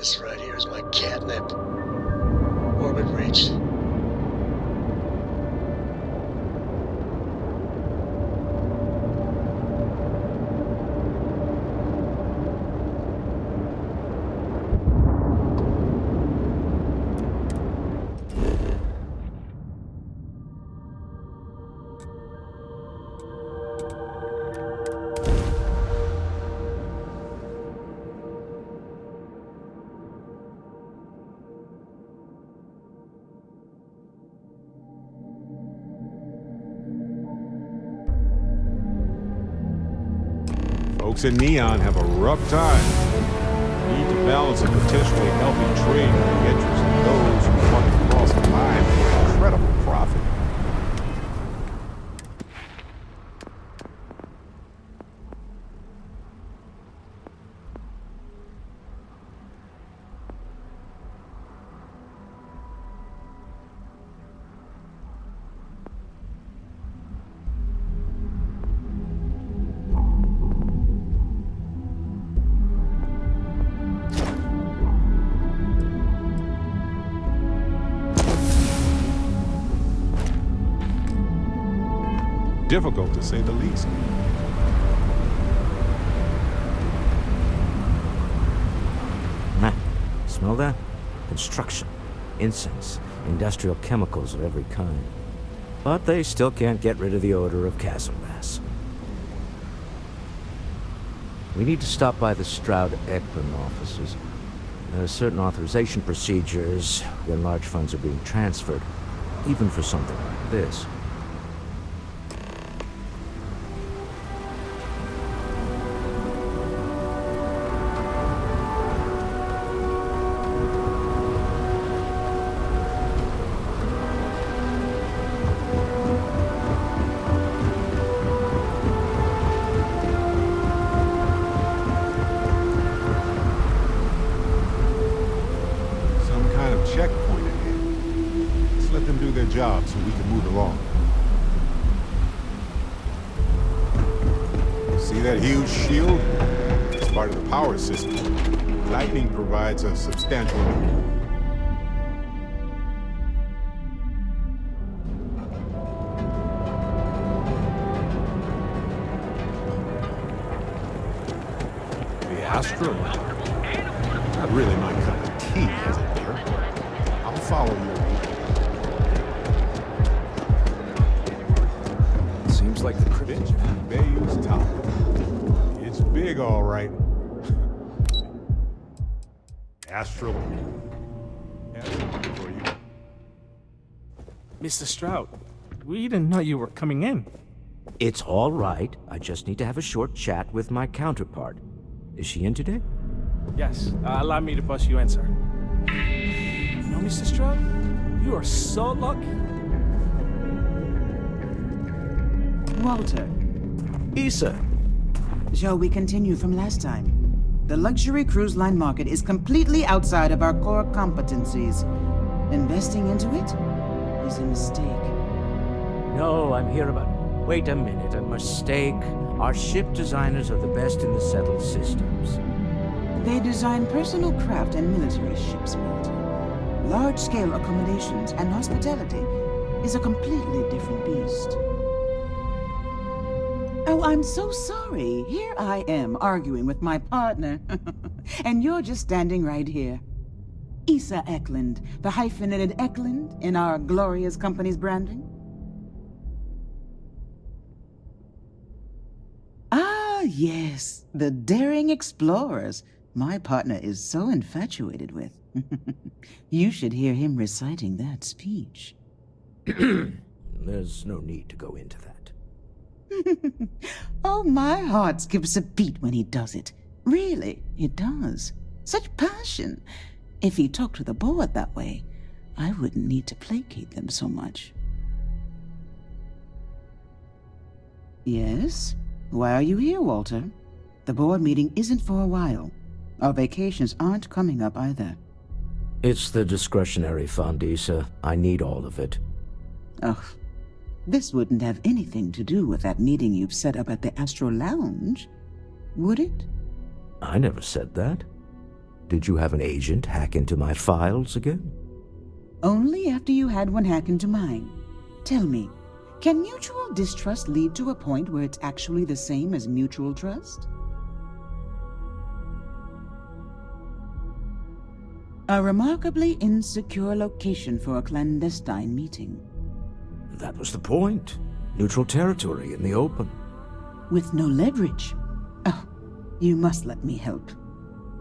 This right here is my catnip. Orbit reached. Folks in Neon have a rough time. We need to balance a potentially healthy trade with the interest of those who want to cross the line for incredible profit. Difficult to say the least. Smell that? Construction, incense, industrial chemicals of every kind. But they still can't get rid of the odor of castle gas. We need to stop by the Stroud-Eklund offices. There are certain authorization procedures when large funds are being transferred, even for something like this. Checkpoint ahead. Let's let them do their job so we can move along. See that huge shield? It's part of the power system. Lightning provides a substantial amount. The asteroid? Not really my cup of tea, is it, dear? I'll follow your lead. Seems like the credential. Bayou's top. It's big, all right. Astral. For you. Mr. Stroud, we didn't know you were coming in. It's all right. I just need to have a short chat with my counterpart. Is she in today? Yes, allow me to bust you in, sir. You know, Mr. Stroud, you are so lucky. Walter, Issa. shall we continue from last time? The luxury cruise line market is completely outside of our core competencies. Investing into it is a mistake. No, I'm here about... Wait a minute, a mistake. Our ship designers are the best in the settled systems. They design personal craft and military ships, Walter. Large-scale accommodations and hospitality is a completely different beast. Oh, I'm so sorry. Here I am arguing with my partner. And you're just standing right here. Issa Eklund, the hyphenated Eklund in our glorious company's branding. Ah, yes, the daring explorers my partner is so infatuated with. You should hear him reciting that speech. There's no need to go into that. Oh, my heart skips a beat when he does it. Really, it does. Such passion. If he talked to the board that way, I wouldn't need to placate them so much. Yes? Why are you here, Walter? The board meeting isn't for a while. Our vacations aren't coming up either. It's the discretionary fund, Issa. I need all of it. Ugh. This wouldn't have anything to do with that meeting you've set up at the Astro Lounge, would it? I never said that. Did you have an agent hack into my files again? Only after you had one hack into mine. Tell me, can mutual distrust lead to a point where it's actually the same as mutual trust? A remarkably insecure location for a clandestine meeting. That was the point. Neutral territory in the open. With no leverage. Oh, you must let me help.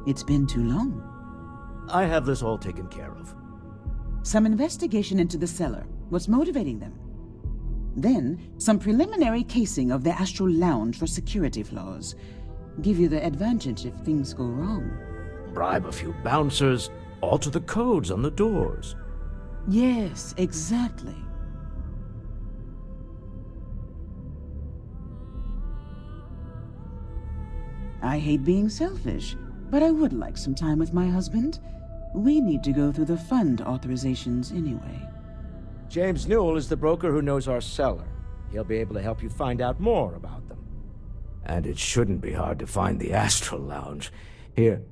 It's been too long. I have this all taken care of. Some investigation into the cellar. What's motivating them? Then, some preliminary casing of the Astral Lounge for security flaws. Give you the advantage if things go wrong. Bribe a few bouncers, alter the codes on the doors. Yes, exactly. I hate being selfish, but I would like some time with my husband. We need to go through the fund authorizations anyway. James Newell is the broker who knows our cellar. He'll be able to help you find out more about them. And it shouldn't be hard to find the Astral Lounge. Here,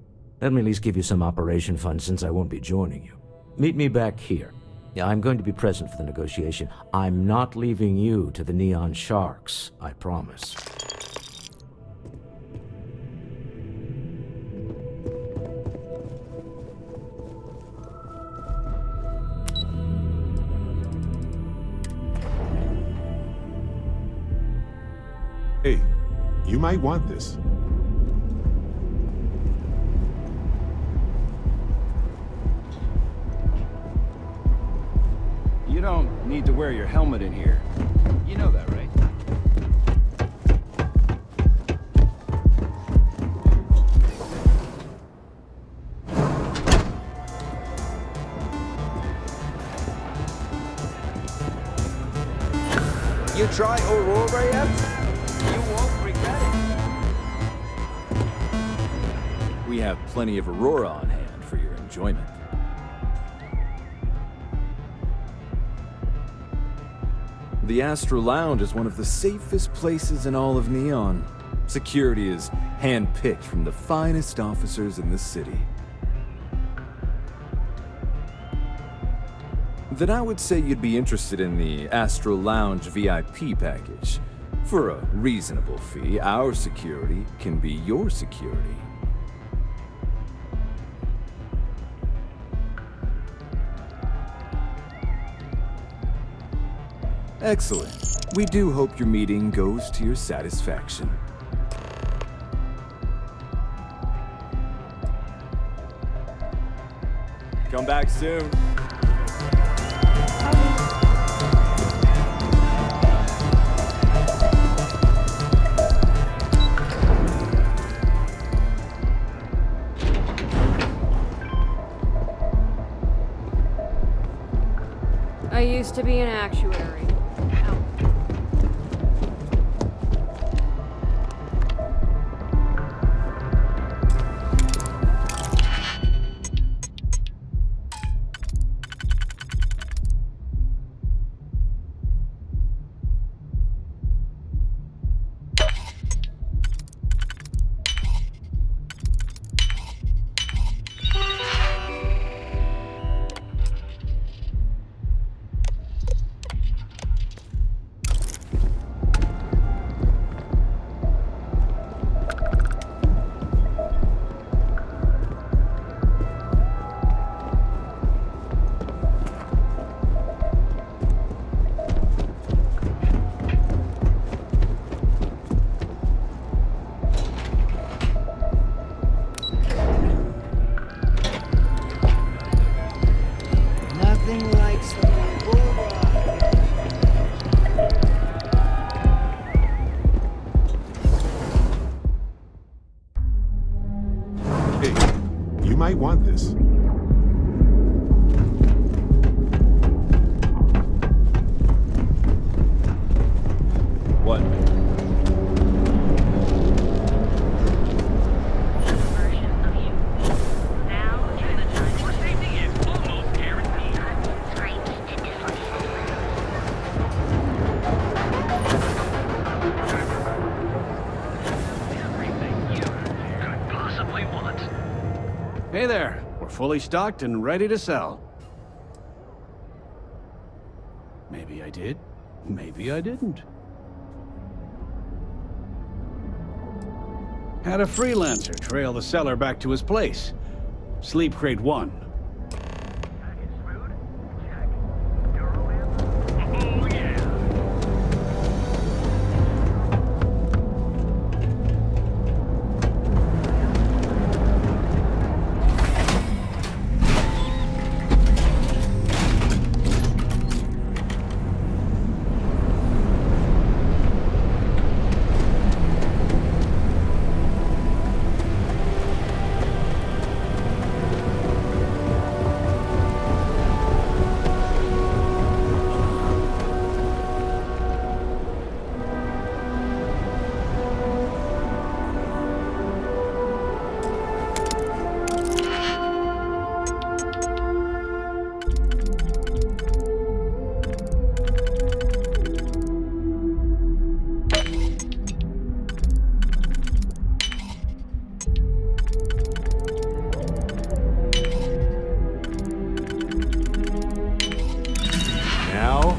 let me at least give you some operation funds since I won't be joining you. Meet me back here. Yeah, I'm going to be present for the negotiation. I'm not leaving you to the Neon Sharks, I promise. Hey, you might want this. You don't need to wear your helmet in here. You know that, right? You try Aurora yet? You won't regret it. We have plenty of Aurora on hand for your enjoyment. The Astral Lounge is one of the safest places in all of Neon. Security is hand-picked from the finest officers in the city. Then I would say you'd be interested in the Astral Lounge VIP package. For a reasonable fee, our security can be your security. Excellent. We do hope your meeting goes to your satisfaction. Come back soon. I used to be an actuary. We're fully stocked and ready to sell. Maybe I did. Maybe I didn't. Had a freelancer trail the seller back to his place. Sleep Crate 1. Now,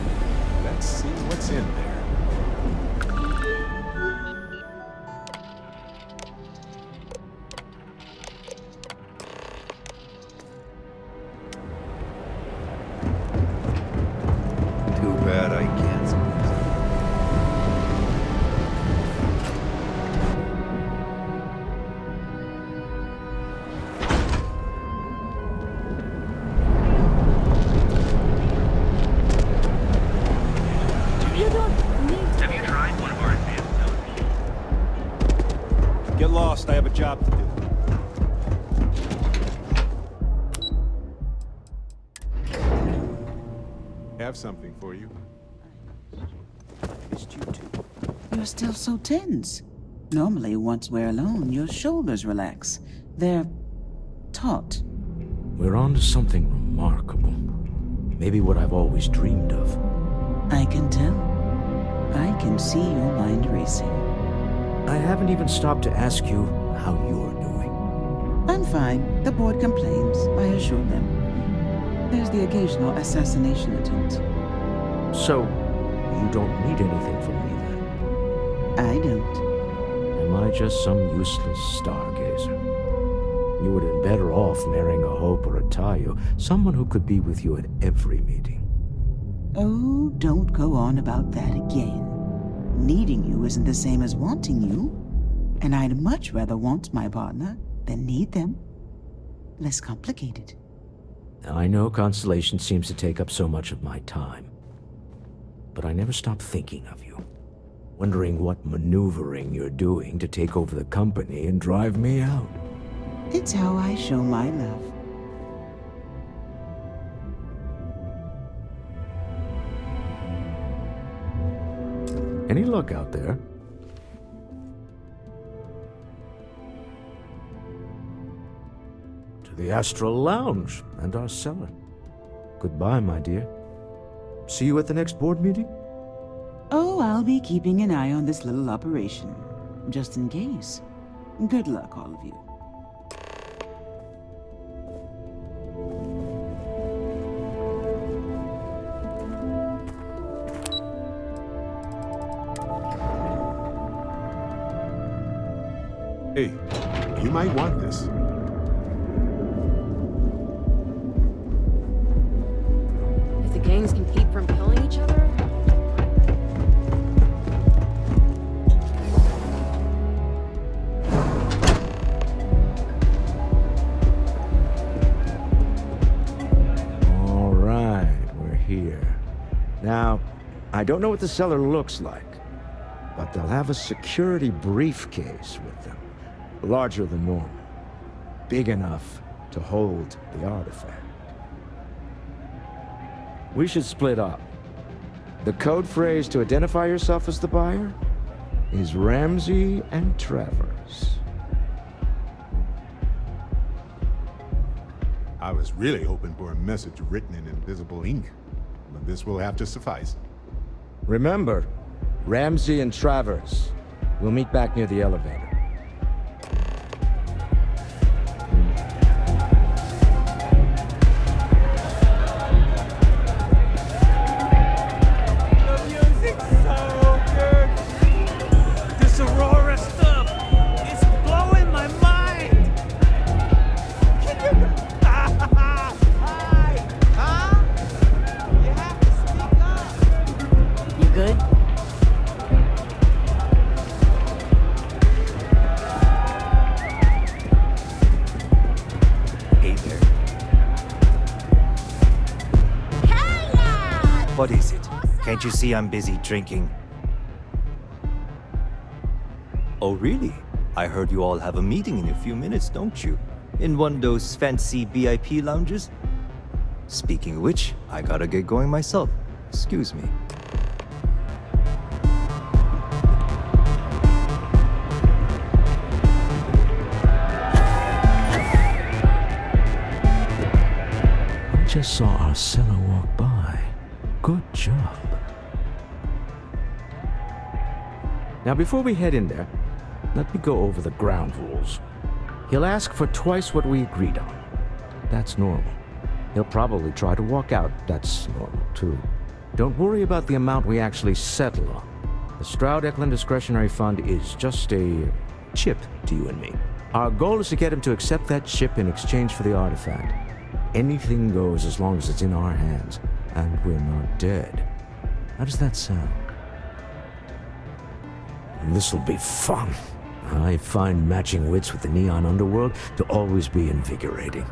let's see what's in there. Too bad I can't. Get lost, I have a job to do. Have something for you. Missed you too. You're still so tense. Normally, once we're alone, your shoulders relax. They're taut. We're on to something remarkable. Maybe what I've always dreamed of. I can tell. I can see your mind racing. I haven't even stopped to ask you how you're doing. I'm fine. The board complains. I assure them. There's the occasional assassination attempt. So, you don't need anything from me then? I don't. Am I just some useless stargazer? You would have been better off marrying a Hope or a Tayo, someone who could be with you at every meeting. Oh, don't go on about that again. Needing you isn't the same as wanting you. And I'd much rather want my partner than need them. Less complicated. I know Constellation seems to take up so much of my time. But I never stop thinking of you. Wondering what maneuvering you're doing to take over the company and drive me out. It's how I show my love. Any luck out there? To the Astral Lounge and our cellar. Goodbye, my dear. See you at the next board meeting? Oh, I'll be keeping an eye on this little operation. Just in case. Good luck, all of you. Hey, you might want this. If the gangs can keep from killing each other? All right, we're here. Now, I don't know what the cellar looks like, but they'll have a security briefcase with them. Larger than normal. Big enough to hold the artifact. We should split up. The code phrase to identify yourself as the buyer is Ramsey and Travers. I was really hoping for a message written in invisible ink, but this will have to suffice. Remember, Ramsey and Travers. We'll meet back near the elevator. What is it? Can't you see I'm busy drinking? Oh, really? I heard you all have a meeting in a few minutes, don't you? In one of those fancy VIP lounges? Speaking of which, I gotta get going myself. Excuse me. I just saw our seller walk by. Good job. Now, before we head in there, let me go over the ground rules. He'll ask for twice what we agreed on. That's normal. He'll probably try to walk out. That's normal, too. Don't worry about the amount we actually settle on. The Stroud-Eklund Discretionary Fund is just a chip to you and me. Our goal is to get him to accept that chip in exchange for the artifact. Anything goes as long as it's in our hands, and we're not dead. How does that sound? This'll be fun. I find matching wits with the neon underworld to always be invigorating.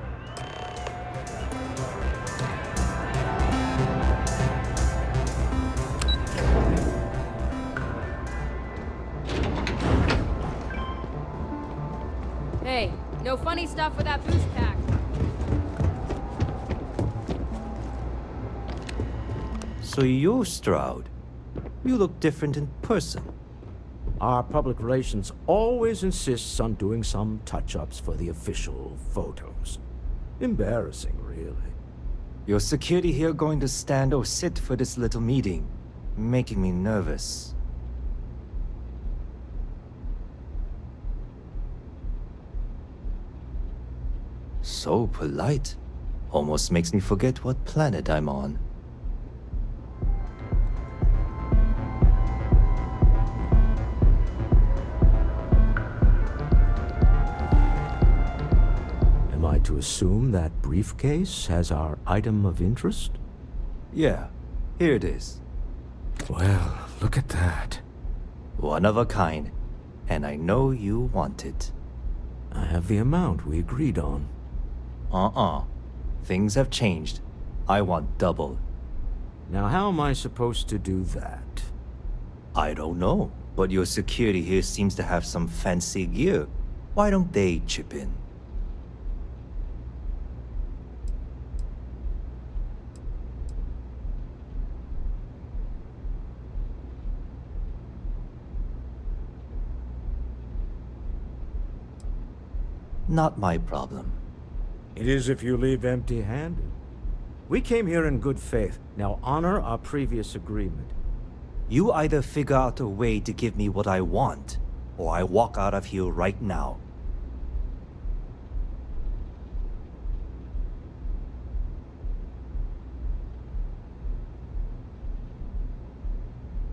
Hey, no funny stuff with that boost pack. So you're Stroud. You look different in person. Our public relations always insists on doing some touch-ups for the official photos. Embarrassing, really. Your security here going to stand or sit for this little meeting, making me nervous. So polite. Almost makes me forget what planet I'm on. Am I to assume that briefcase has our item of interest? Yeah, here it is. Well, look at that. One of a kind. And I know you want it. I have the amount we agreed on. Things have changed. I want double. Now, how am I supposed to do that? I don't know, but your security here seems to have some fancy gear. Why don't they chip in? Not my problem. It is if you leave empty-handed. We came here in good faith. Now honor our previous agreement. You either figure out a way to give me what I want, or I walk out of here right now.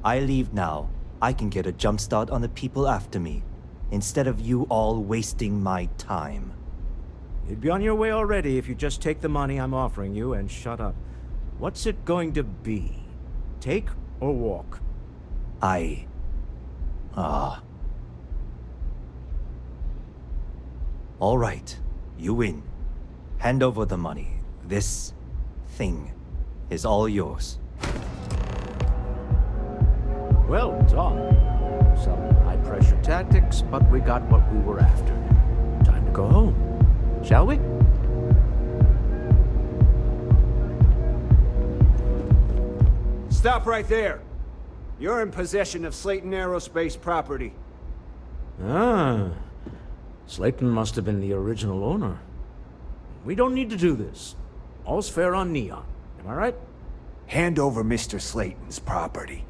I leave now. I can get a jump start on the people after me, instead of you all wasting my time. You'd be on your way already if you just take the money I'm offering you and shut up. What's it going to be? Take or walk? All right, you win. Hand over the money. This thing is all yours. Well done. Some high-pressure tactics, but we got what we were after. Time to go home. Shall we? Stop right there. You're in possession of Slayton Aerospace property. Ah. Slayton must have been the original owner. We don't need to do this. All's fair on Neon. Am I right? Hand over Mr. Slayton's property.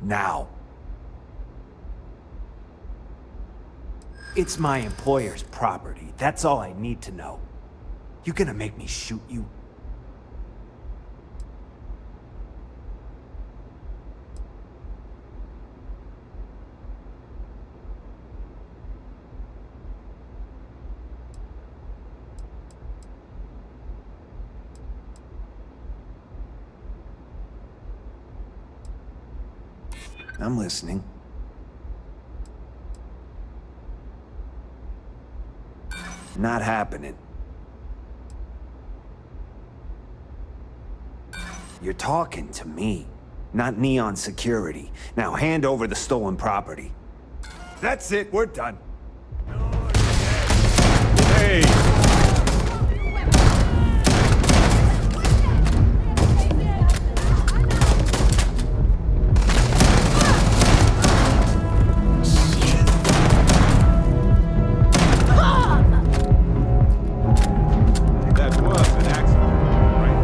Now. It's my employer's property. That's all I need to know. You gonna make me shoot you? I'm listening. Not happening. You're talking to me, not Neon Security. Now hand over the stolen property. That's it, we're done. Hey! That was an accident, right?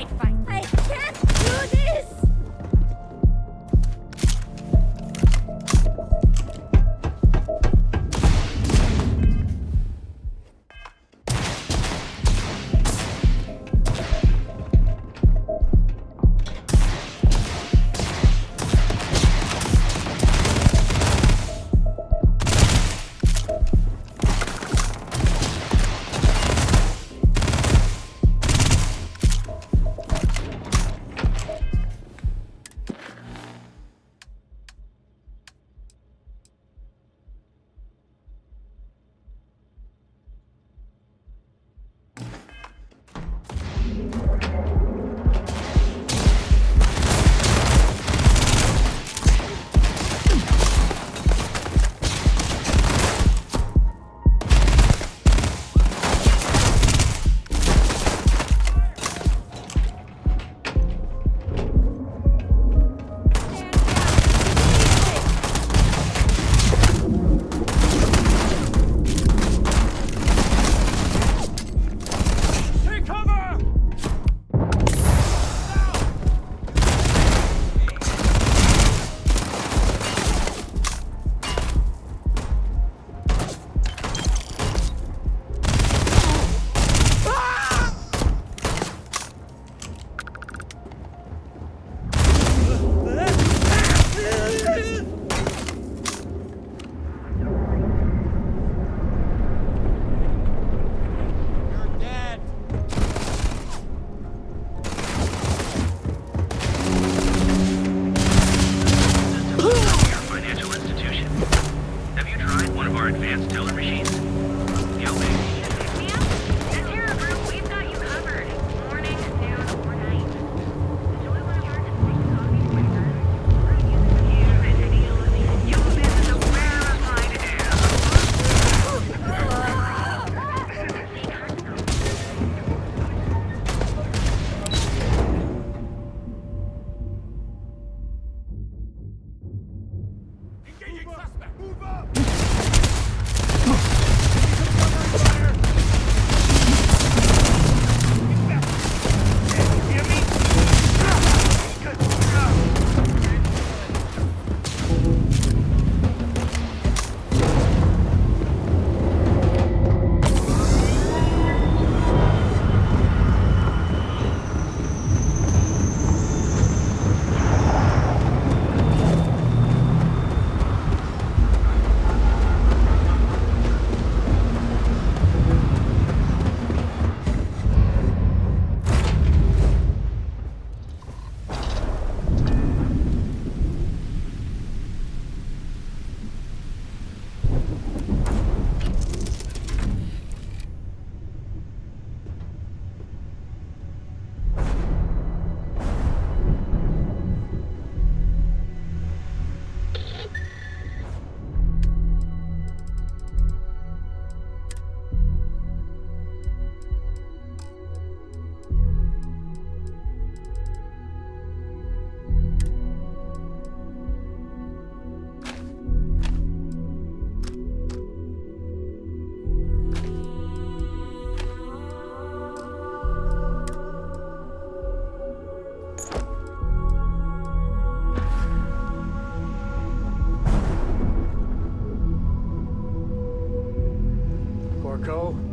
fight. I can't do this!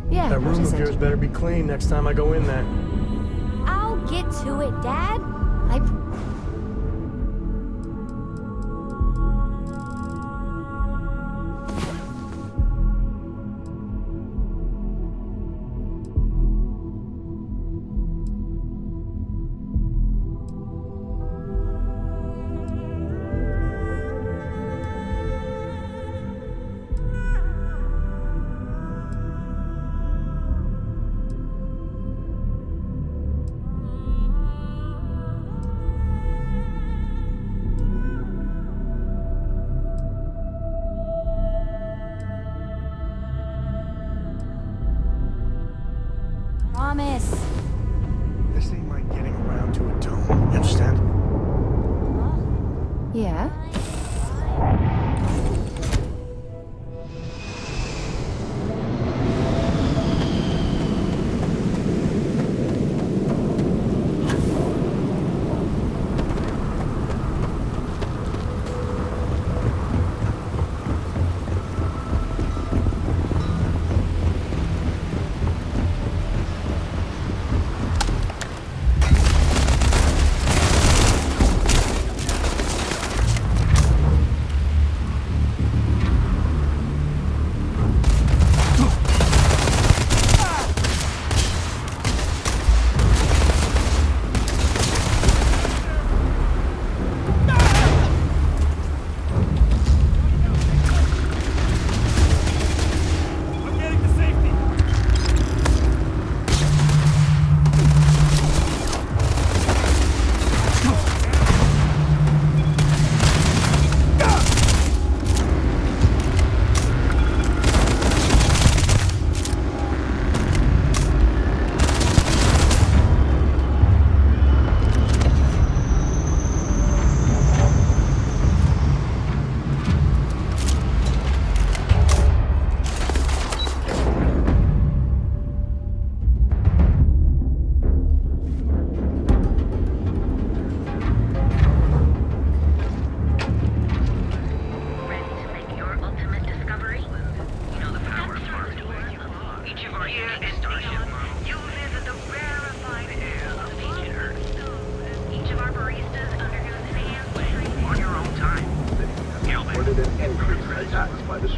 Yeah, That room of yours better be clean next time I go in there. I'll get to it, Dad.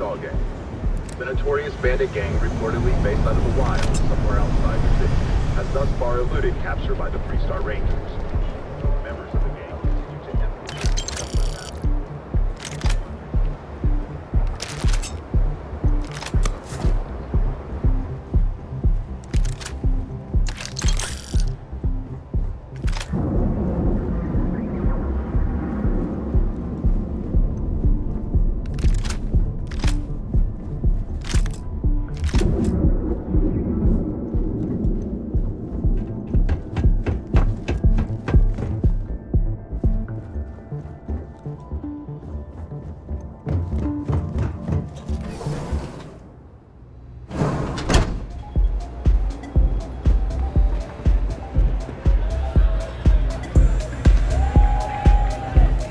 Utah gang. The notorious bandit gang reportedly based out of the wild somewhere outside the city has thus far eluded capture by the 3-Star Rangers. Members of the gang continue to infiltrate.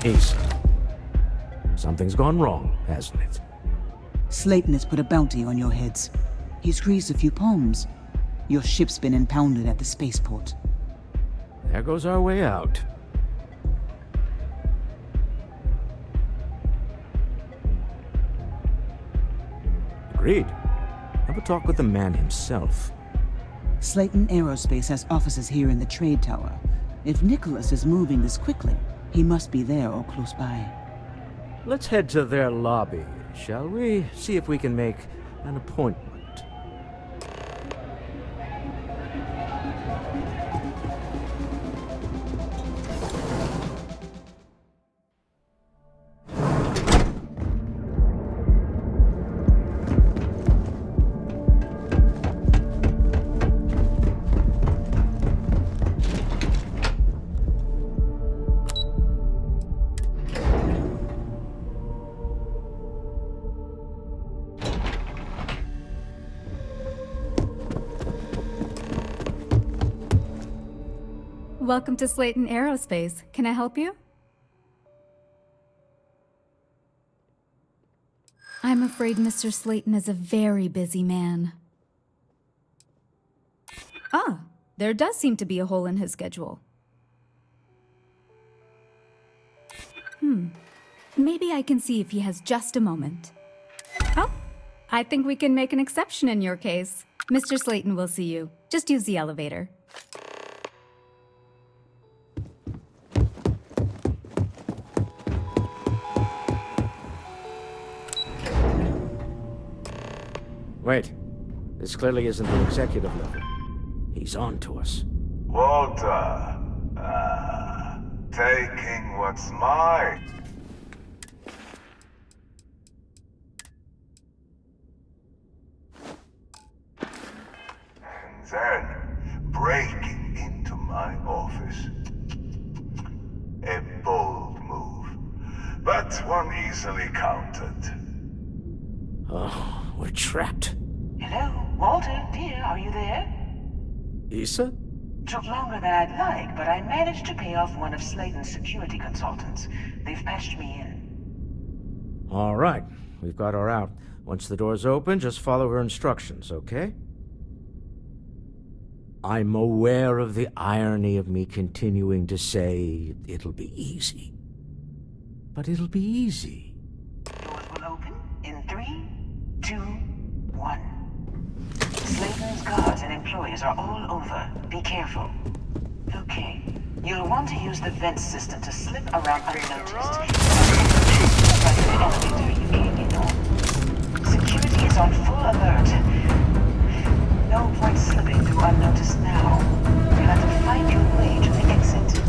Ace. Something's gone wrong, hasn't it? Slayton has put a bounty on your heads. He squeezed a few palms. Your ship's been impounded at the spaceport. There goes our way out. Agreed. Have a talk with the man himself. Slayton Aerospace has offices here in the trade tower. If Nicholas is moving this quickly, he must be there or close by. Let's head to their lobby, shall we? See if we can make an appointment. Welcome to Slayton Aerospace. Can I help you? I'm afraid Mr. Slayton is a very busy man. Ah, there does seem to be a hole in his schedule. Maybe I can see if he has just a moment. Oh, I think we can make an exception in your case. Mr. Slayton will see you. Just use the elevator. Wait. This clearly isn't the executive level. He's on to us. Walter. Taking what's mine. And then breaking into my office. A bold move, but one easily countered. Oh, we're trapped. Hello, Walter, dear, are you there? Issa? Took longer than I'd like, but I managed to pay off one of Slayton's security consultants. They've patched me in. All right. We've got her out. Once the door's open, just follow her instructions, okay? I'm aware of the irony of me continuing to say it'll be easy. But it'll be easy. Doors will open in 3, 2, 1. Slayton's guards and employees are all over. Be careful. Okay. You'll want to use the vent system to slip around unnoticed. By the elevator you came in on. Security is on full alert. No point slipping through unnoticed now. You'll have to find your way to the exit.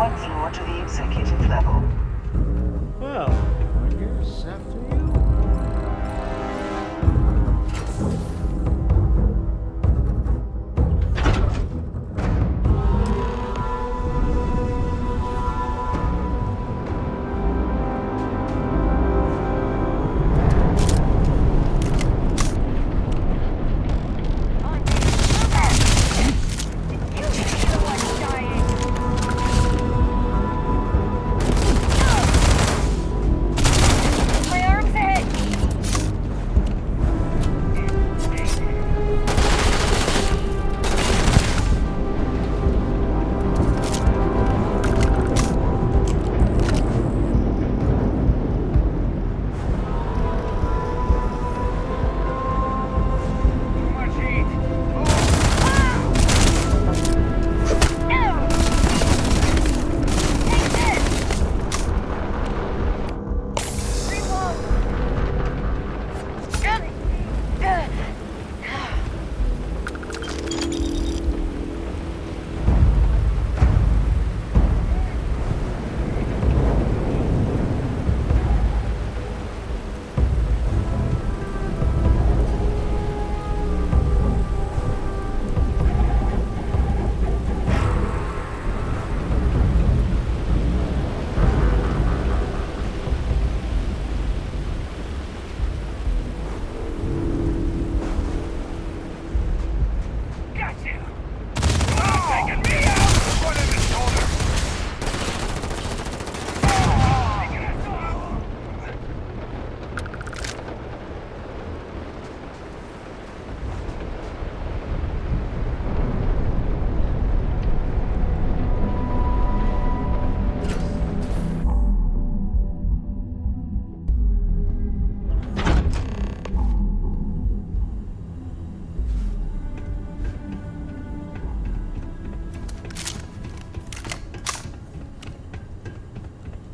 one floor to the executive level. Well, I guess after you.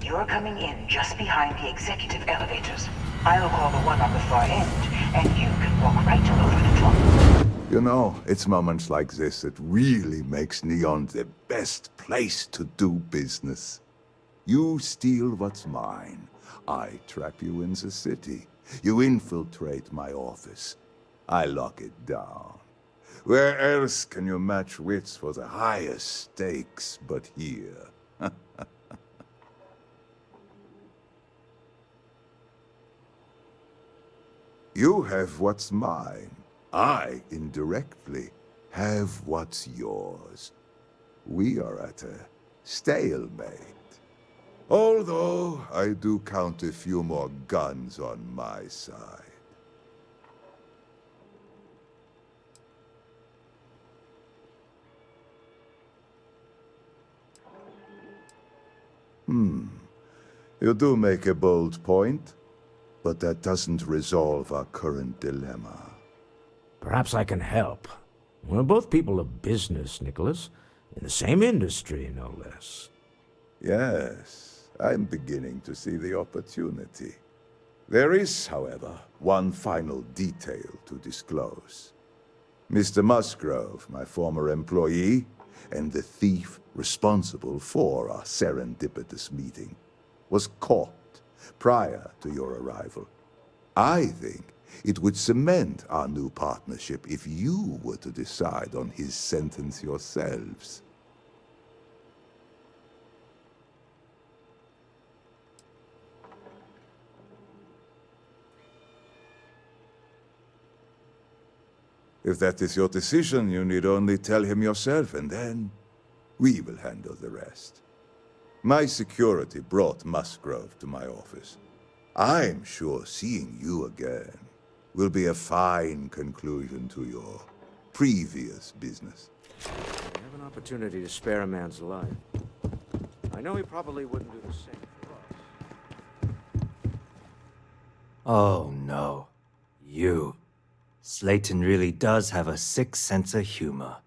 You're coming in just behind the executive elevators. I'll call the one on the far end, and you can walk right over the top. You know, it's moments like this that really makes Neon the best place to do business. You steal what's mine. I trap you in the city. You infiltrate my office. I lock it down. Where else can you match wits for the highest stakes but here? You have what's mine. I, indirectly, have what's yours. We are at a stalemate. Although, I do count a few more guns on my side. You do make a bold point. But that doesn't resolve our current dilemma. Perhaps I can help. We're both people of business, Nicholas. In the same industry, no less. Yes, I'm beginning to see the opportunity. There is, however, one final detail to disclose. Mr. Musgrove, my former employee, and the thief responsible for our serendipitous meeting, was caught prior to your arrival. I think it would cement our new partnership if you were to decide on his sentence yourselves. If that is your decision, you need only tell him yourself, and then we will handle the rest. My security brought Musgrove to my office. I'm sure seeing you again will be a fine conclusion to your previous business. We have an opportunity to spare a man's life. I know he probably wouldn't do the same for us. Oh no. You. Slayton really does have a sick sense of humor.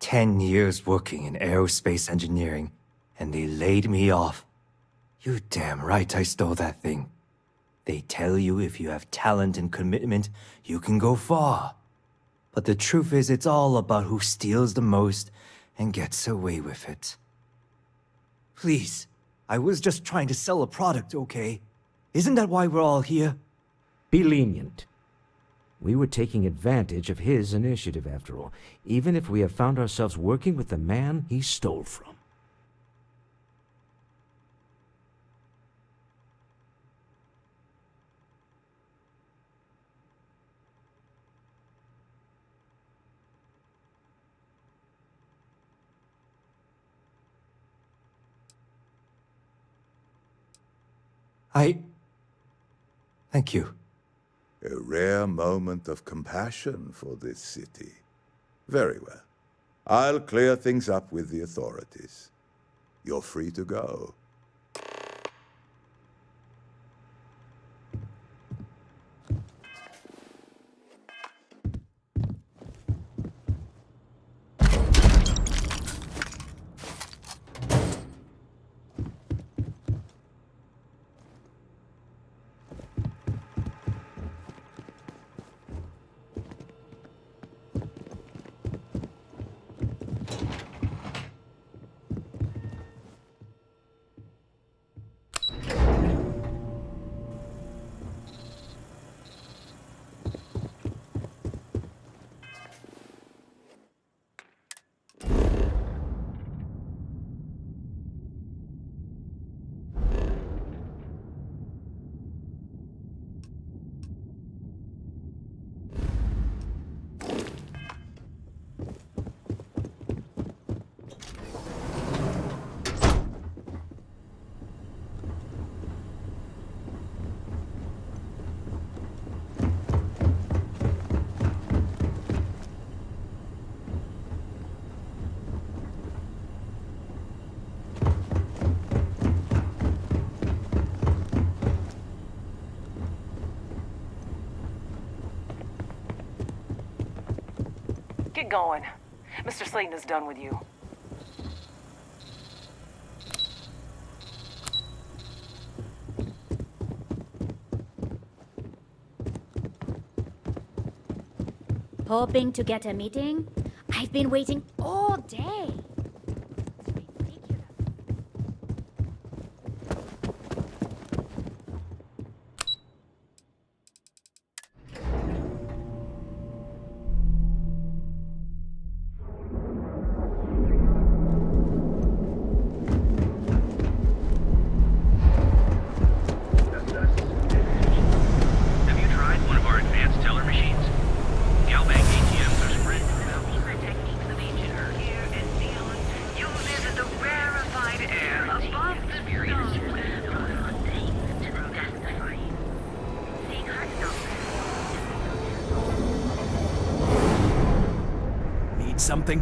"10 years working in aerospace engineering, and they laid me off. You damn right I stole that thing. They tell you if you have talent and commitment, you can go far. But the truth is, it's all about who steals the most and gets away with it. Please, I was just trying to sell a product, okay? Isn't that why we're all here? Be lenient. We were taking advantage of his initiative, after all, even if we have found ourselves working with the man he stole from. Thank you. A rare moment of compassion for this city. Very well. I'll clear things up with the authorities. You're free to go. Get going. Mr. Slayton is done with you. Hoping to get a meeting? I've been waiting all day. Something?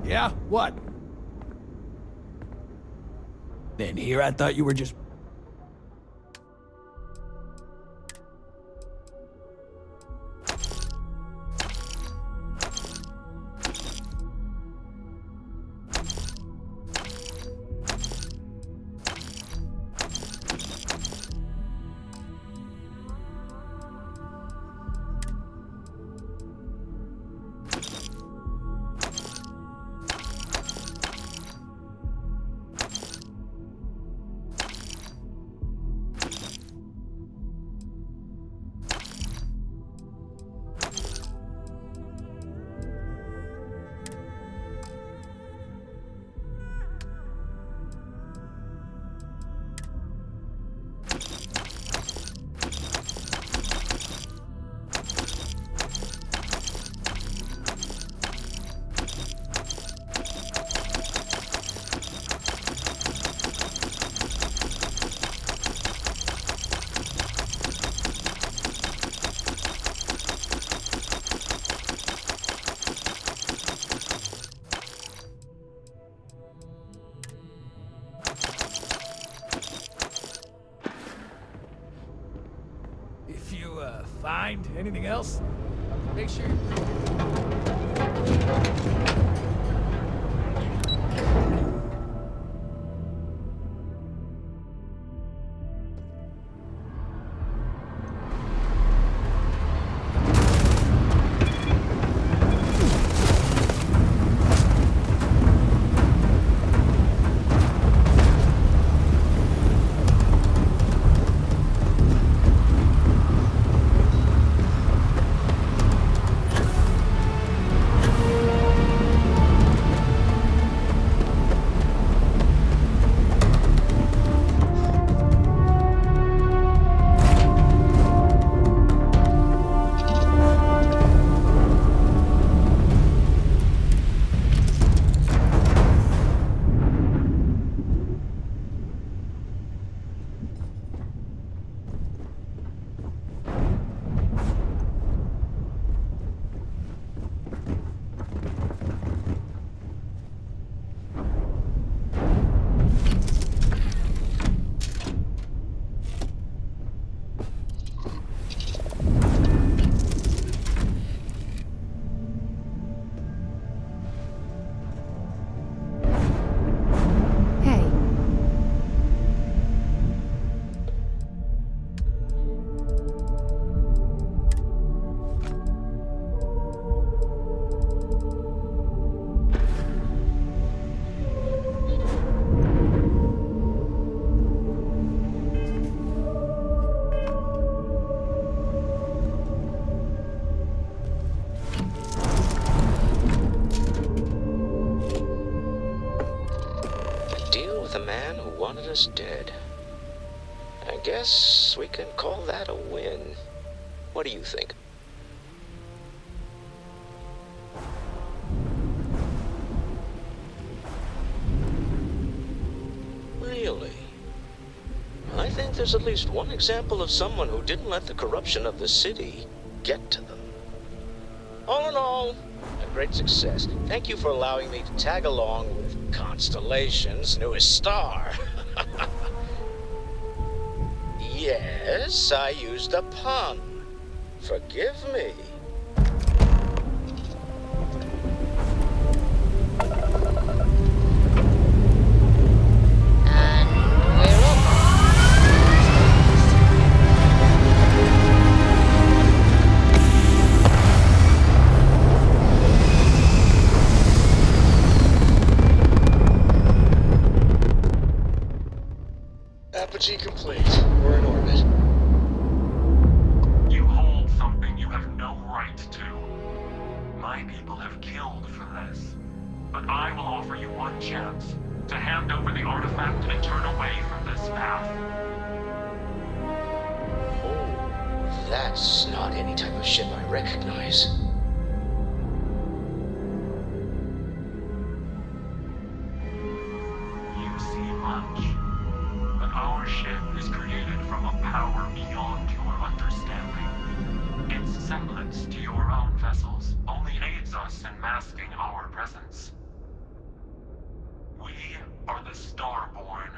Yeah? What? Then here I thought you were just... Find anything else? Make sure just dead. I guess we can call that a win. What do you think? Really? I think there's at least one example of someone who didn't let the corruption of the city get to them. All in all, a great success. Thank you for allowing me to tag along with Constellation's newest star. Yes, I used a pun. Forgive me. Apogee complete. We're in orbit. You hold something you have no right to. My people have killed for this. But I will offer you one chance to hand over the artifact and turn away from this path. Oh, that's not any type of ship I recognize. You see much. But our ship is created from a power beyond your understanding. Its semblance to your own vessels only aids us in masking our presence. We are the Starborn,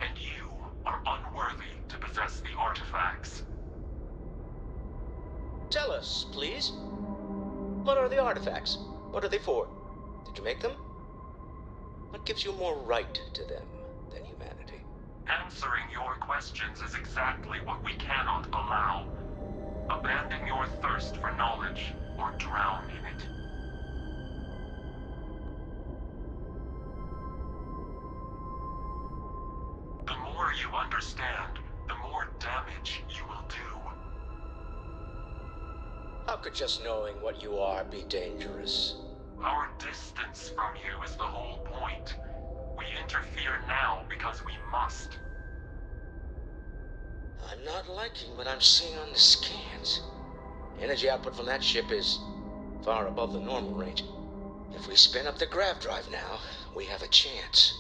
and you are unworthy to possess the artifacts. Tell us, please. What are the artifacts? What are they for? Did you make them? What gives you more right to them than humanity? Answering your questions is exactly what we cannot allow. Abandon your thirst for knowledge, or drown in it. The more you understand, the more damage you will do. How could just knowing what you are be dangerous? Our distance from you is the whole point. We interfere now because we must. I'm not liking what I'm seeing on the scans. Energy output from that ship is far above the normal range. If we spin up the grav drive now, we have a chance.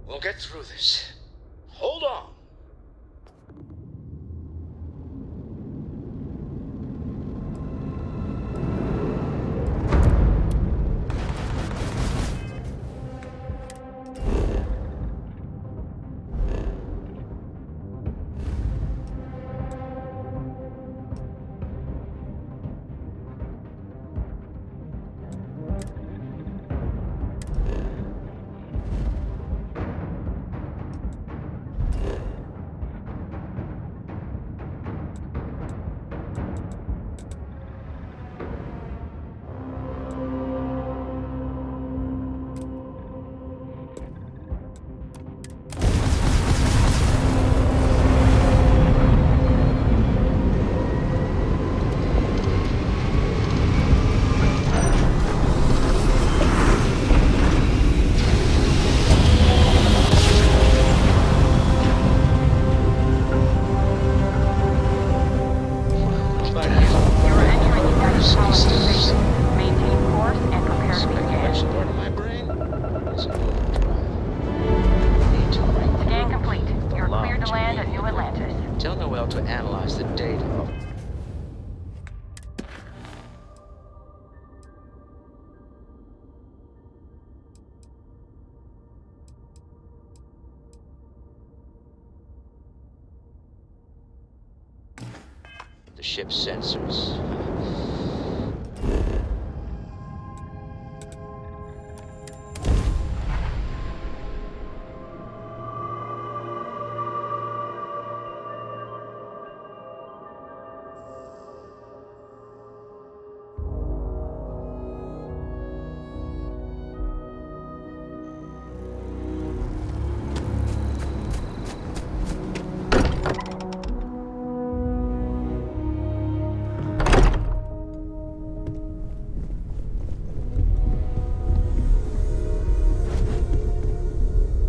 We'll get through this. Hold on. To analyze the data of the ship's sensors.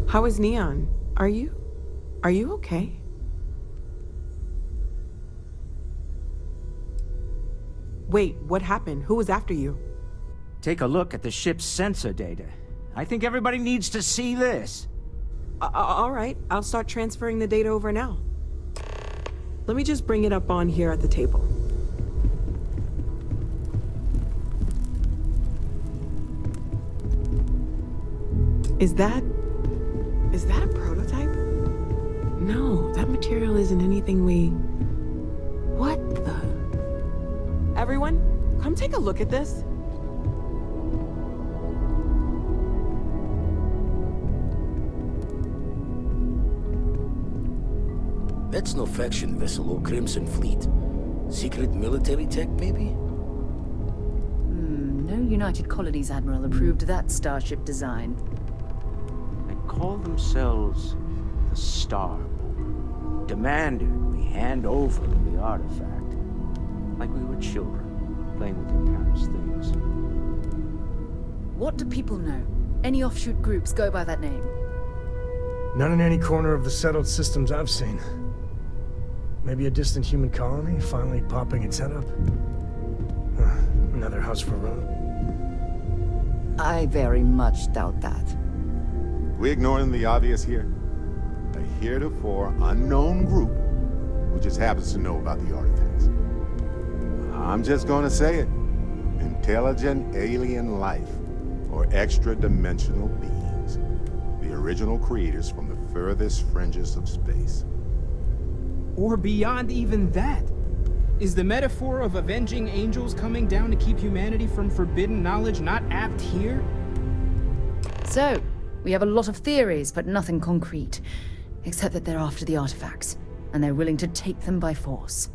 How is Neon? Are you okay? Wait, what happened? Who was after you? Take a look at the ship's sensor data. I think everybody needs to see this. All right, I'll start transferring the data over now. Let me just bring it up on here at the table. Is that a prototype? No, that material isn't anything we... What the... Everyone, come take a look at this. That's no faction vessel or Crimson Fleet. Secret military tech, maybe? No United Colonies Admiral approved that starship design. They call themselves the Starboard. Demanded we hand over the artifact. Like we were children, playing with their parents' things. What do people know? Any offshoot groups go by that name? None in any corner of the settled systems I've seen. Maybe a distant human colony finally popping its head up? Another house for Rome? I very much doubt that. We ignoring the obvious here? A heretofore unknown group who just happens to know about the artifacts. I'm just gonna say it. Intelligent alien life, or extra-dimensional beings. The original creators from the furthest fringes of space. Or beyond even that. Is the metaphor of avenging angels coming down to keep humanity from forbidden knowledge not apt here? So, we have a lot of theories, but nothing concrete. Except that they're after the artifacts, and they're willing to take them by force.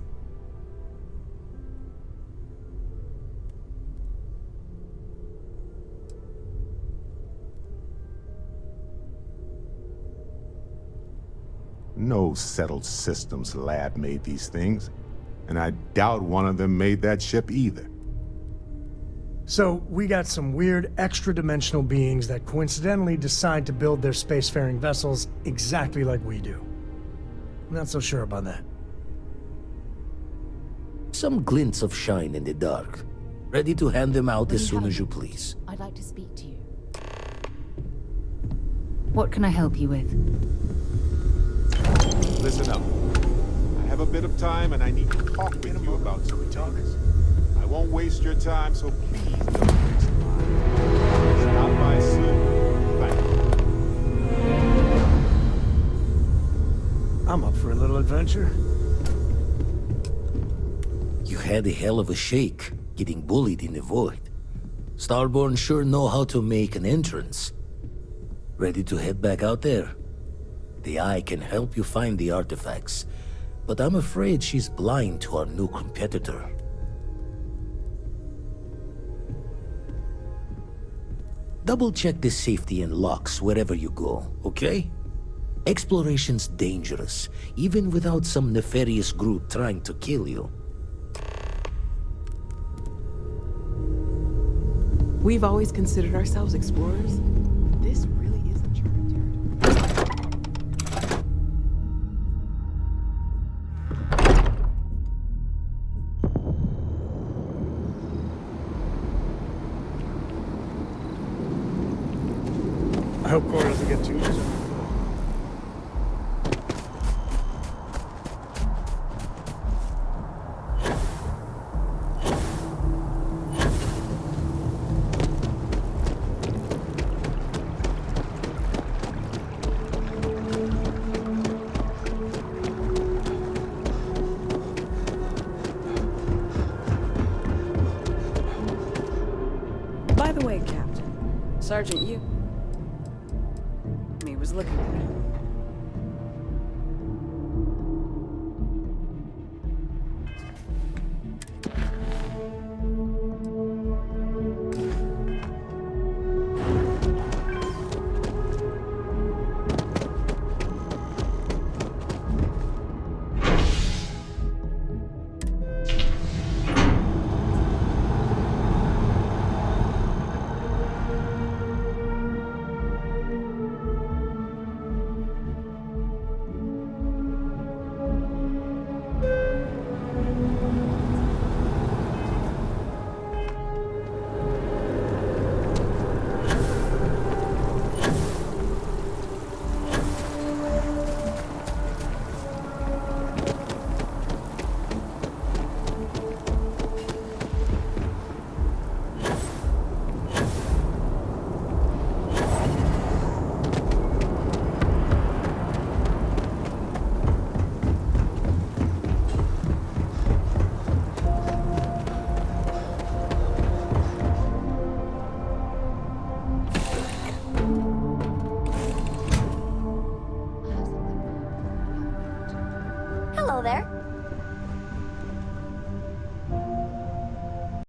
No settled systems lab made these things, and I doubt one of them made that ship either. So, we got some weird extra-dimensional beings that coincidentally decide to build their spacefaring vessels exactly like we do. Not so sure about that. Some glints of shine in the dark. Ready to hand them out as soon as you please. I'd like to speak to you. What can I help you with? Listen up. I have a bit of time and I need to talk with you about some things. I won't waste your time, so please don't fix mine. Stop by soon. Thank you. I'm up for a little adventure. You had a hell of a shake, getting bullied in the void. Starborn sure know how to make an entrance. Ready to head back out there? The Eye can help you find the artifacts, but I'm afraid she's blind to our new competitor. Double-check the safety and locks wherever you go, okay? Exploration's dangerous, even without some nefarious group trying to kill you. We've always considered ourselves explorers. This really is uncharted territory. I hope Cora doesn't get too easy. By the way, Captain, Sergeant, you... He was looking for you. Hello there.